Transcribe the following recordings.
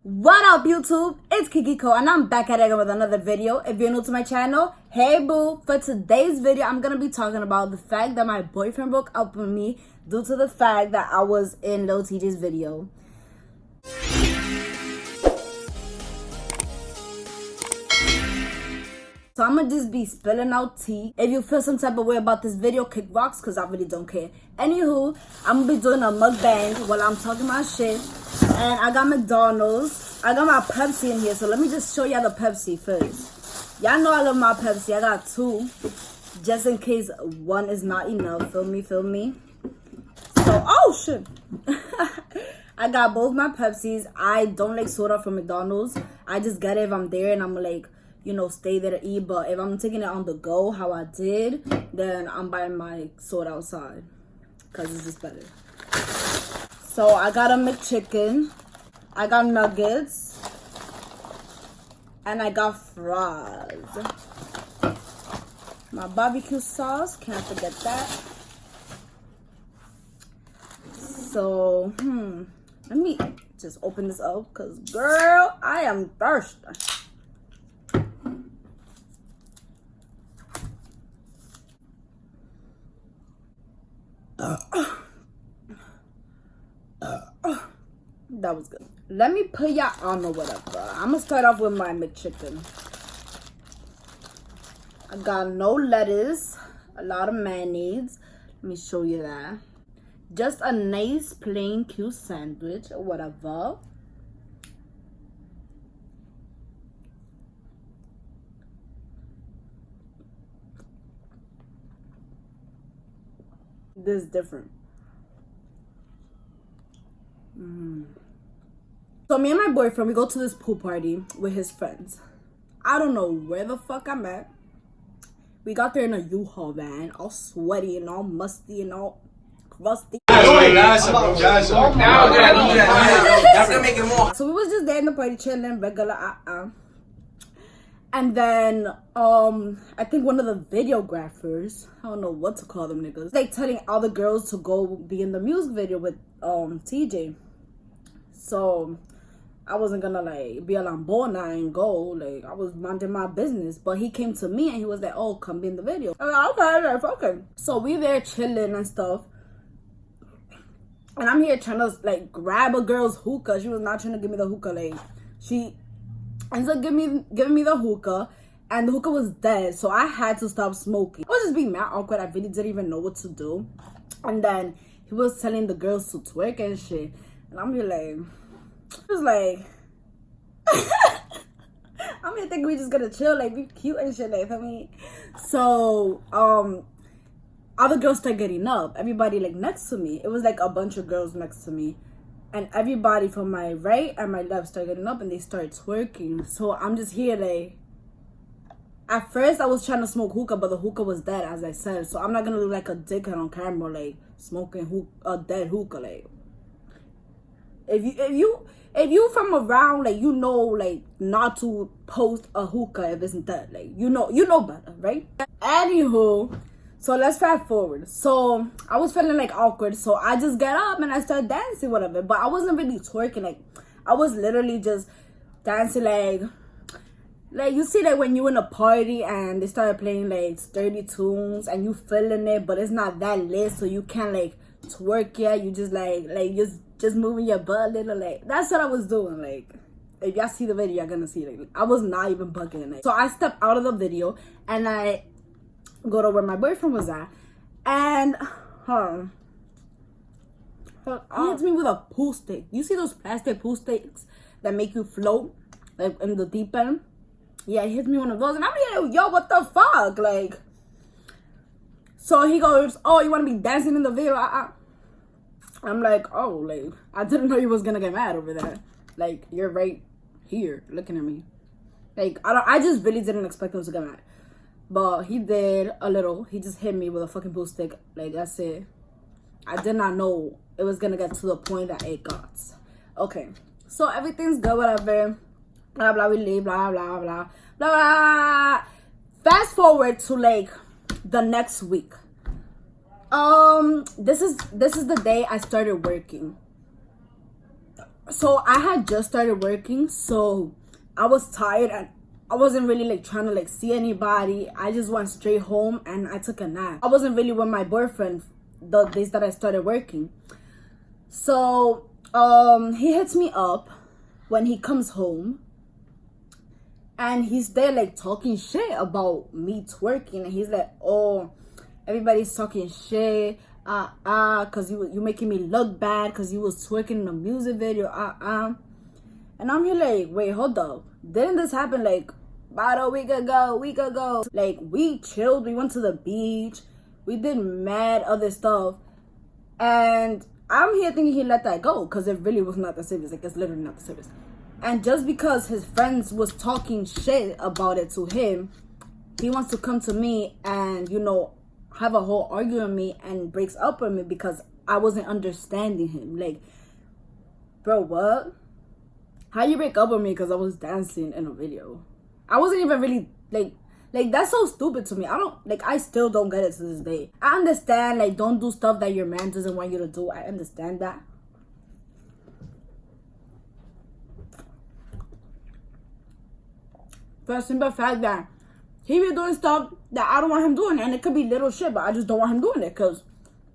What up, YouTube? It's Kikiko and I'm back at it again with another video. If you're new to my channel, hey boo. For today's video, I'm gonna be talking about the fact that my boyfriend broke up with me due to the fact that I was in Liltjay's video. So I'm gonna just be spilling out tea. If you feel some type of way about this video, kick rocks, cause I really don't care. Anywho, I'm gonna be doing a mukbang while I'm talking my shit. And I got McDonald's. I got my Pepsi in here, so let me just show y'all the Pepsi first. Y'all know I love my Pepsi. I got two, just in case one is not enough. Feel me? So, oh shit. I got both my Pepsis. I don't like soda from McDonald's. I just get it if I'm there and I'm like, you know, stay there to eat. But if I'm taking it on the go, how I did, then I'm buying my soda outside, cause it's just better. So I got a McChicken, I got nuggets, and I got fries. My barbecue sauce, can't forget that. So, let me just open this up, cause girl, I am thirsty. That was good. Let me put y'all on or whatever. I'm gonna start off with my McChicken. I got no lettuce, a lot of mayonnaise. Let me show you that. Just a nice plain cute sandwich or whatever. This is different. So me and my boyfriend, we go to this pool party with his friends. I don't know where the fuck I'm at. We got there in a U-Haul van, all sweaty and all musty and all crusty. So we was just there in the party chilling, regular And then I think one of the videographers, I don't know what to call them niggas, like telling all the girls to go be in the music video with TJ. So I wasn't gonna like be a lambona and go, like I was minding my business. But he came to me and he was like, oh, come be in the video. I was like, okay. So we there chilling and stuff. And I'm here trying to like grab a girl's hookah. She was not trying to give me the hookah. Like she ends up giving me the hookah, and the hookah was dead. So I had to stop smoking. I was just being mad awkward. I really didn't even know what to do. And then he was telling the girls to twerk and shit. And I'm just like, I was like, I'm gonna think we just gonna chill, like be cute and shit, like for me. So other girls start getting up. Everybody like next to me. It was like a bunch of girls next to me. And everybody from my right and my left started getting up and they started twerking. So I'm just here like, at first I was trying to smoke hookah, but the hookah was dead, as I said. So I'm not gonna look like a dickhead on camera, like smoking a dead hookah. Like if you from around, like you know, like not to post a hookah if it's dead. Like you know better, right? Anywho. So let's fast forward. So I was feeling like awkward. So I just got up and I started dancing, whatever. But I wasn't really twerking. Like I was literally just dancing like you see like when you in a party and they started playing like sturdy tunes and you feeling it, but it's not that lit, so you can't like twerk yet. You just like just moving your butt a little. Like that's what I was doing. Like if y'all see the video, y'all gonna see like I was not even bugging. Like, so I stepped out of the video and I go to where my boyfriend was at, and he hits me with a pool stick. You see those plastic pool sticks that make you float like in the deep end? Yeah, he hits me one of those, and I'm like, yo, what the fuck? Like, so he goes, oh, you want to be dancing in the video? I'm like, oh, like I didn't know you was gonna get mad over that. Like you're right here looking at me. Like I just really didn't expect him to get mad. But he did a little. He just hit me with a fucking pool stick. Like, that's it. I did not know it was going to get to the point that it got. Okay. So, everything's good, whatever. Blah, blah, we leave, blah, blah, blah, blah, blah. Fast forward to, like, the next week. This is the day I started working. So I had just started working, so I was tired and I wasn't really like trying to like see anybody. I just went straight home and I took a nap. I wasn't really with my boyfriend the days that I started working. So he hits me up when he comes home, and he's there like talking shit about me twerking, and he's like, oh, everybody's talking shit, cause you making me look bad cause you was twerking in a music video, and I'm here like, wait, hold up, didn't this happen like about a week ago? Like, we chilled, we went to the beach, we did mad other stuff, and I'm here thinking he let that go because it really was not that serious. Like, it's literally not that serious. And just because his friends was talking shit about it to him, he wants to come to me and, you know, have a whole argument with me and breaks up with me because I wasn't understanding him. Like, bro, what? How you break up with me because I was dancing in a video? I wasn't even really, like, that's so stupid to me. I still don't get it to this day. I understand, like, don't do stuff that your man doesn't want you to do. I understand that. For the simple fact that he be doing stuff that I don't want him doing. And it could be little shit, but I just don't want him doing it. Because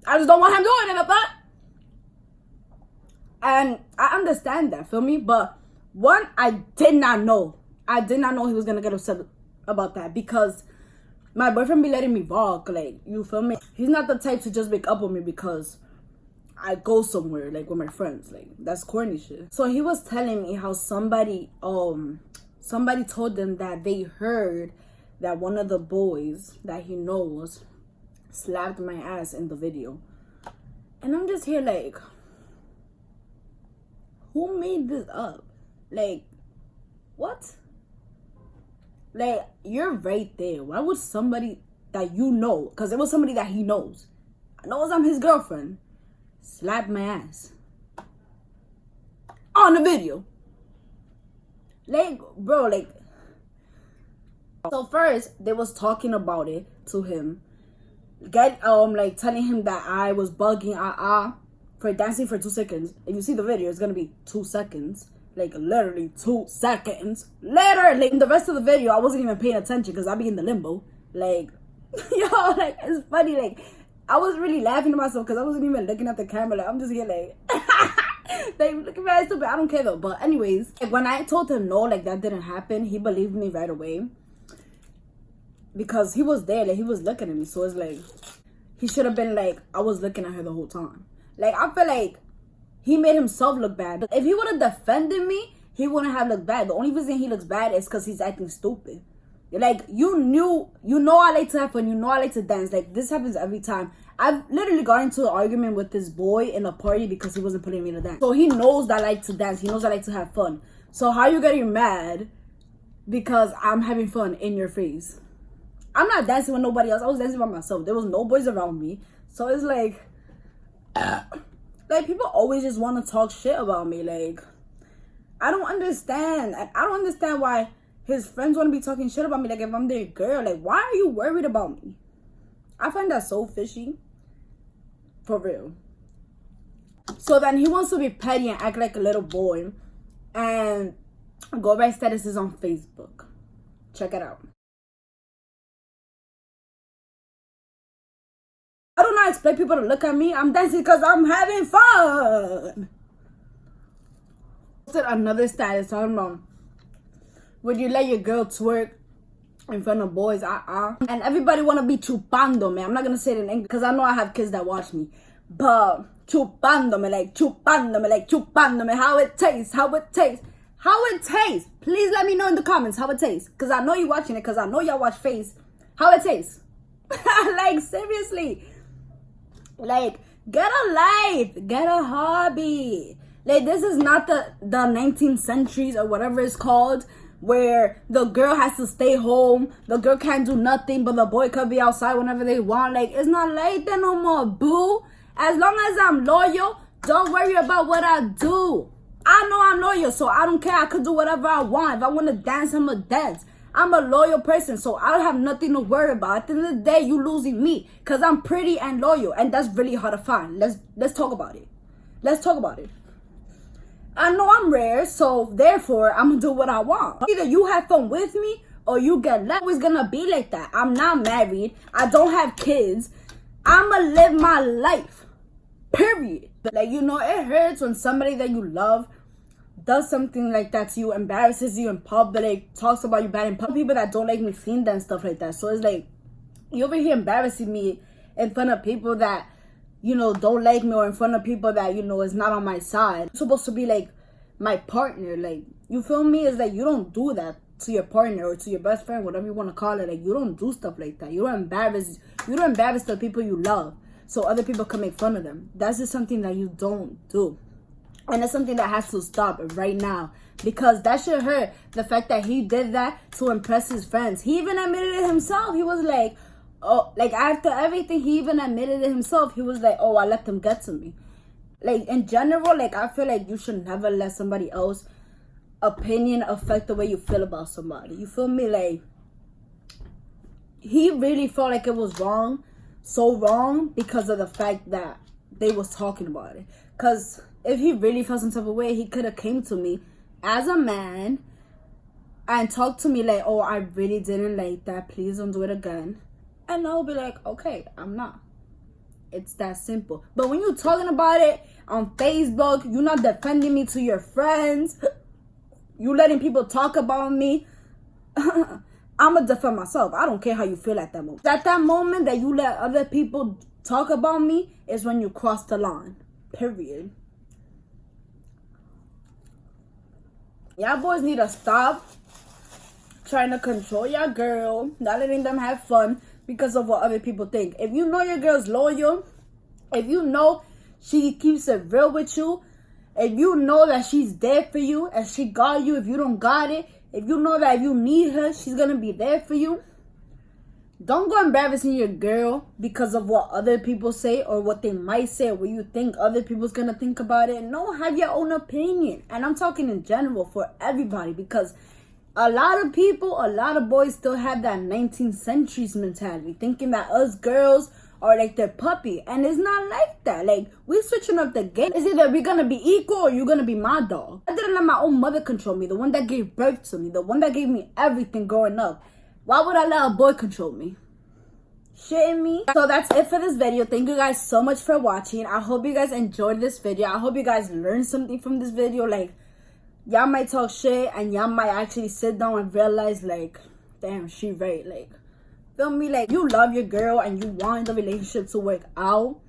I just don't want him doing it, but. And I understand that, feel me? But one, I did not know he was going to get upset about that. Because my boyfriend be letting me walk. Like, you feel me? He's not the type to just break up with me because I go somewhere, like, with my friends. Like, that's corny shit. So he was telling me how somebody told them that they heard that one of the boys that he knows slapped my ass in the video. And I'm just here like, who made this up? Like, what? Like, you're right there. Why would somebody that you know, because it was somebody that he knows, I'm his girlfriend, slap my ass on the video? Like, bro, like, so first they was talking about it to him, like telling him that I was bugging for dancing for 2 seconds. If you see the video, it's gonna be 2 seconds, like literally 2 seconds. Literally, in the rest of the video, I wasn't even paying attention because I be in the limbo. Like, yo, like, it's funny. Like, I was really laughing to myself because I wasn't even looking at the camera. Like, I'm just here like. Like, looking very stupid. I don't care though. But anyways, like, when I told him no, like, that didn't happen, he believed me right away because he was there. Like, he was looking at me. So it's like, he should have been like, I was looking at her the whole time. Like, I feel like he made himself look bad. If he would have defended me, he wouldn't have looked bad. The only reason he looks bad is because he's acting stupid. Like, you know I like to have fun, you know I like to dance. Like, this happens every time. I've literally got into an argument with this boy in a party because he wasn't putting me to dance. So he knows that I like to dance. He knows I like to have fun. So how you getting mad because I'm having fun in your face? I'm not dancing with nobody else. I was dancing by myself. There was no boys around me. So it's like, like, people always just want to talk shit about me. Like, I don't understand. I don't understand why his friends want to be talking shit about me. Like, if I'm their girl, like, why are you worried about me? I find that so fishy. For real. So then he wants to be petty and act like a little boy and go write statuses on Facebook. Check it out. I do not expect people to look at me. I'm dancing because I'm having fun. Posted another status talking about, would you let your girl twerk in front of boys? And everybody want to be chupándome. I'm not going to say it in English because I know I have kids that watch me. But chupándome, like chupándome. How it tastes. Please let me know in the comments how it tastes. Because I know you're watching it. Because I know y'all watch Face. How it tastes. Like, seriously. Like, get a life. Get a hobby. Like, this is not the 19th centuries or whatever it's called, where the girl has to stay home, the girl can't do nothing, but the boy could be outside whenever they want. Like, it's not like that no more, boo. As long as I'm loyal, don't worry about what I do. I know I'm loyal, so I don't care. I could do whatever I want. If I want to dance, I'm going to dance. I'm a loyal person, so I don't have nothing to worry about. At the end of the day, you losing me because I'm pretty and loyal, and that's really hard to find. Let's talk about it. Let's talk about it. I know I'm rare, so therefore I'm gonna do what I want. Either you have fun with me or you get left. It's gonna be like that. I'm not married. I don't have kids. I'ma live my life. Period. Like, you know, it hurts when somebody that you love does something like that to you, embarrasses you in public, talks about you bad in public. People that don't like me seeing that and stuff like that. So it's like, you over here embarrassing me in front of people that, you know, don't like me, or in front of people that, you know, is not on my side. You're supposed to be like my partner. Like, you feel me? It's like, you don't do that to your partner or to your best friend, whatever you want to call it. Like, you don't do stuff like that. You don't embarrass the people you love so other people can make fun of them. That's just something that you don't do. And it's something that has to stop right now, because that should hurt. The fact that he did that to impress his friends. He even admitted it himself. He was like, oh, like, after everything, he even admitted it himself. He was like, oh, I let them get to me. Like, in general, like, I feel like you should never let somebody else's opinion affect the way you feel about somebody. You feel me? Like, he really felt like it was wrong, so wrong, because of the fact that they was talking about it. Because if he really felt some type of way, he could have came to me as a man and talked to me like, oh, I really didn't like that. Please don't do it again. And I'll be like, okay, I'm not. It's that simple. But when you're talking about it on Facebook, you're not defending me to your friends, you letting people talk about me, I'm going to defend myself. I don't care how you feel at that moment. At that moment that you let other people talk about me is when you cross the line. Period. Y'all boys need to stop trying to control your girl, not letting them have fun because of what other people think. If you know your girl's loyal, if you know she keeps it real with you, if you know that she's there for you and she got you if you don't got it, if you know that if you need her, she's gonna be there for you, don't go embarrassing your girl because of what other people say or what they might say or what you think other people's gonna think about it. No, have your own opinion. And I'm talking in general for everybody, because a lot of people, a lot of boys still have that 19th centuries mentality, thinking that us girls are like their puppy. And it's not like that. Like, we're switching up the game. It's either we're gonna be equal or you're gonna be my dog. I didn't let my own mother control me, the one that gave birth to me, the one that gave me everything growing up. Why would I let a boy control me? Shitting me? So that's it for this video. Thank you guys so much for watching. I hope you guys enjoyed this video. I hope you guys learned something from this video. Like, y'all might talk shit and y'all might actually sit down and realize, like, damn, she right. Like, feel me? Like, you love your girl and you want the relationship to work out,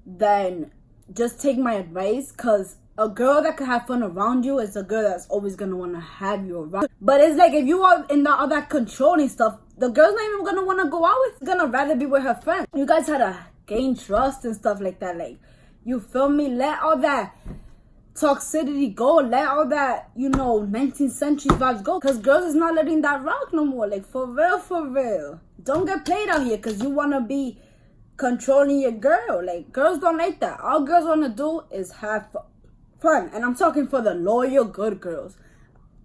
then just take my advice, because a girl that can have fun around you is a girl that's always gonna want to have you around. But it's like, if you are in all that controlling stuff, the girl's not even gonna want to go out with. She's gonna rather be with her friends. You guys had to gain trust and stuff like that. Like, you feel me? Let all that toxicity go. Let all that, you know, 19th century vibes go, because girls is not letting that rock no more. Like, for real, for real. Don't get played out here because you want to be controlling your girl. Like, girls don't like that. All girls want to do is have fun. And I'm talking for the loyal, good girls.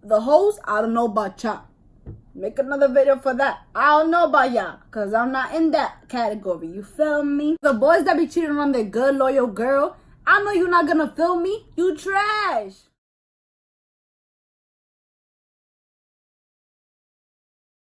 The hoes, I don't know about y'all. Make another video for that. I don't know about y'all, because I'm not in that category. You feel me? The boys that be cheating on their good, loyal girl, I know you're not gonna feel me. You trash.